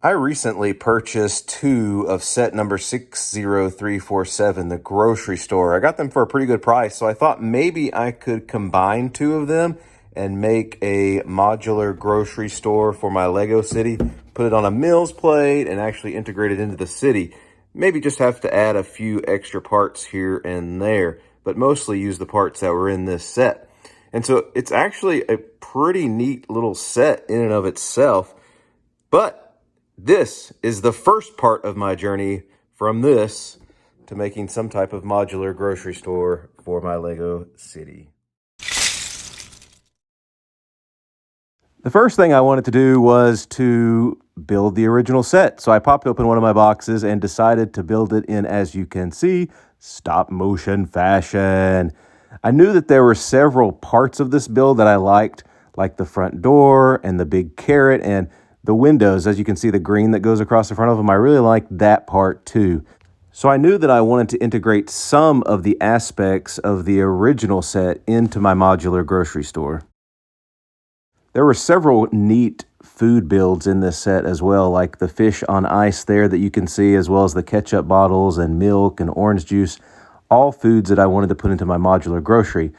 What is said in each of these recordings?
I recently purchased two of set number 60347, the grocery store. I got them for a pretty good price, so I thought maybe I could combine two of them and make a modular grocery store for my Lego city, put it on a Mills plate and actually integrate it into the city. Maybe just have to add a few extra parts here and there, but mostly use the parts that were in this set. And so it's actually a pretty neat little set in and of itself, but this is the first part of my journey from this to making some type of modular grocery store for my Lego city. The first thing I wanted to do was to build the original set. So I popped open one of my boxes and decided to build it in, as you can see, stop motion fashion. I knew that there were several parts of this build that I liked, like the front door and the big carrot and the windows. As you can see, the green that goes across the front of them, I really liked that part too. So I knew that I wanted to integrate some of the aspects of the original set into my modular grocery store. There were several neat food builds in this set as well, like the fish on ice there that you can see, as well as the ketchup bottles and milk and orange juice, all foods that I wanted to put into my modular grocery.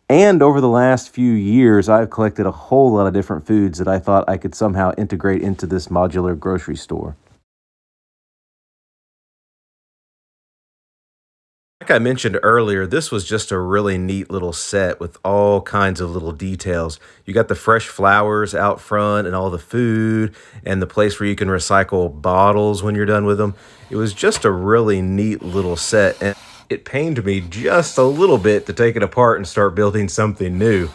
And over the last few years, I've collected a whole lot of different foods that I thought I could somehow integrate into this modular grocery store. Like I mentioned earlier, this was just a really neat little set with all kinds of little details. You got the fresh flowers out front and all the food and the place where you can recycle bottles when you're done with them. It was just a really neat little set, and it pained me just a little bit to take it apart and start building something new.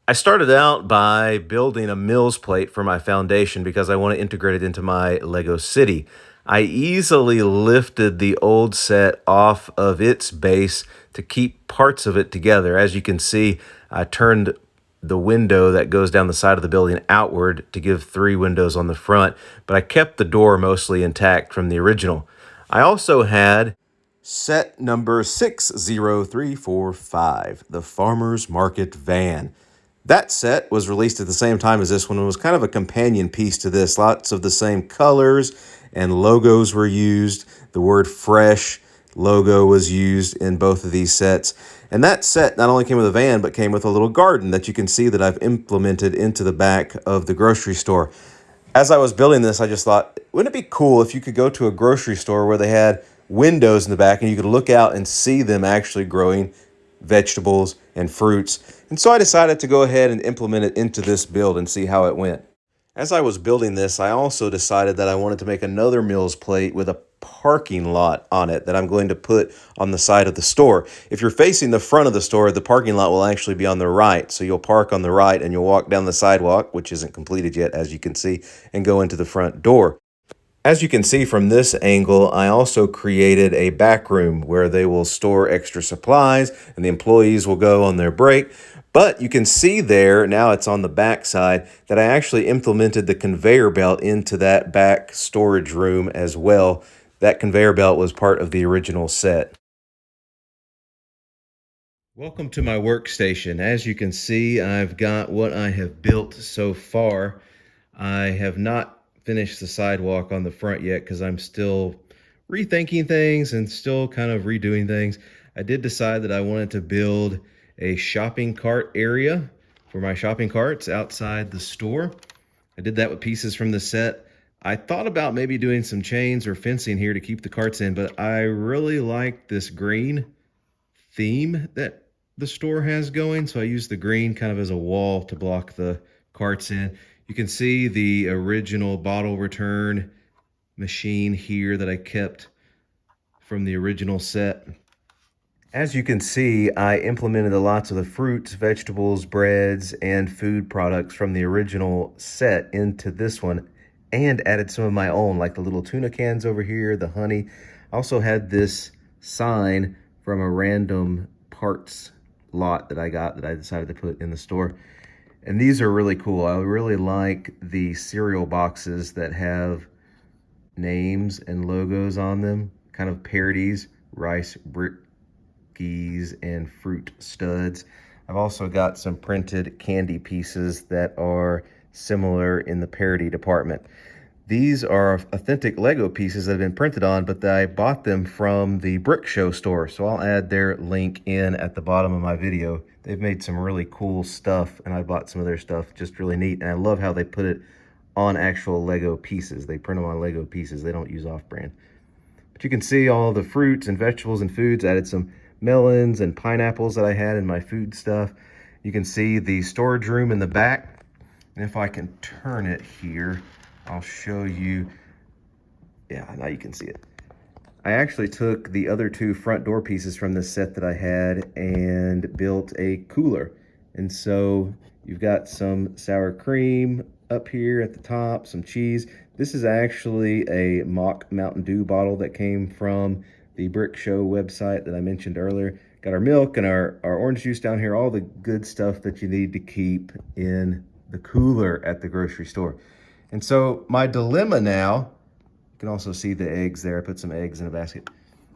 I started out by building a Mills plate for my foundation because I want to integrate it into my Lego city. I easily lifted the old set off of its base to keep parts of it together. As you can see, I turned the window that goes down the side of the building outward to give 3 windows on the front, but I kept the door mostly intact from the original. I also had set number 60345, the Farmer's Market Van. That set was released at the same time as this one and was kind of a companion piece to this. Lots of the same colors and logos were used. The word fresh logo was used in both of these sets. And that set not only came with a van, but came with a little garden that you can see that I've implemented into the back of the grocery store. As I was building this, I just thought, wouldn't it be cool if you could go to a grocery store where they had windows in the back and you could look out and see them actually growing vegetables and fruits. And so I decided to go ahead and implement it into this build and see how it went. As I was building this, I also decided that I wanted to make another Mills plate with a parking lot on it that I'm going to put on the side of the store. If you're facing the front of the store, the parking lot will actually be on the right. So you'll park on the right and you'll walk down the sidewalk, which isn't completed yet, as you can see, and go into the front door. As you can see from this angle, I also created a back room where they will store extra supplies and the employees will go on their break. But you can see there, now it's on the back side, that I actually implemented the conveyor belt into that back storage room as well. That conveyor belt was part of the original set. Welcome to my workstation. As you can see, I've got what I have built so far. I have not finished the sidewalk on the front yet because I'm still rethinking things and still kind of redoing things. I did decide that I wanted to build a shopping cart area for my shopping carts outside the store. I did that with pieces from the set. I thought about maybe doing some chains or fencing here to keep the carts in, but I really like this green theme that the store has going, so I used the green kind of as a wall to block the carts in. You can see the original bottle return machine here that I kept from the original set. As you can see, I implemented lots of the fruits, vegetables, breads, and food products from the original set into this one and added some of my own, like the little tuna cans over here, the honey. I also had this sign from a random parts lot that I got that I decided to put in the store. And these are really cool. I really like the cereal boxes that have names and logos on them, kind of parodies, Rice Brickies and Fruit Studs. I've also got some printed candy pieces that are similar in the parody department. These are authentic Lego pieces that have been printed on, but I bought them from the Brick Show store. So I'll add their link in at the bottom of my video. They've made some really cool stuff, and I bought some of their stuff, just really neat. And I love how they put it on actual Lego pieces. They print them on Lego pieces. They don't use off-brand. But you can see all the fruits and vegetables and foods. I added some melons and pineapples that I had in my food stuff. You can see the storage room in the back. And if I can turn it here, I'll show you. Yeah, now you can see it. I actually took the other two front door pieces from this set that I had and built a cooler. And so you've got some sour cream up here at the top, some cheese. This is actually a mock Mountain Dew bottle that came from the Brick Show website that I mentioned earlier. Got our milk and our orange juice down here, all the good stuff that you need to keep in the cooler at the grocery store. And so my dilemma now, you can also see the eggs there. I put some eggs in a basket.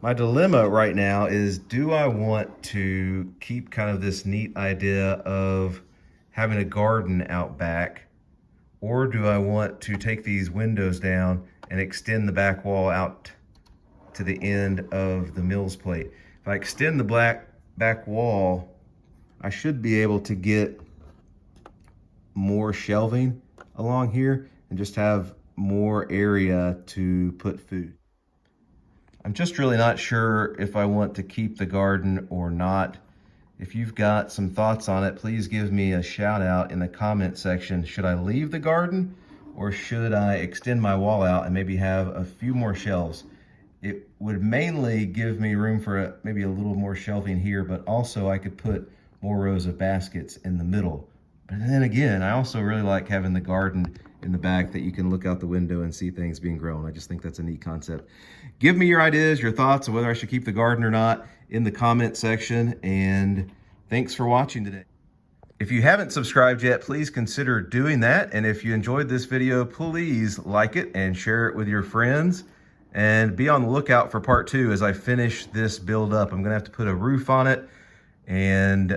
My dilemma right now is, do I want to keep kind of this neat idea of having a garden out back, or do I want to take these windows down and extend the back wall out to the end of the Mills plate? If I extend the back wall, I should be able to get more shelving along here and just have more area to put food. I'm just really not sure if I want to keep the garden or not. If you've got some thoughts on it, please give me a shout out in the comment section. Should I leave the garden, or should I extend my wall out and maybe have a few more shelves? It would mainly give me room for maybe a little more shelving here, but also I could put more rows of baskets in the middle. But then again, I also really like having the garden in the back that you can look out the window and see things being grown. I just think that's a neat concept. Give me your ideas, your thoughts on whether I should keep the garden or not in the comment section, and thanks for watching today. If you haven't subscribed yet, please consider doing that. And if you enjoyed this video, please like it and share it with your friends. And be on the lookout for part 2 as I finish this build up. I'm gonna have to put a roof on it and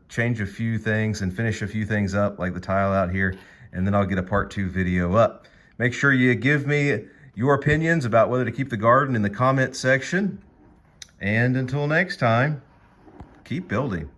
change a few things and finish a few things up, like the tile out here, and then I'll get a part 2 video up. Make sure you give me your opinions about whether to keep the garden in the comment section. And until next time, keep building.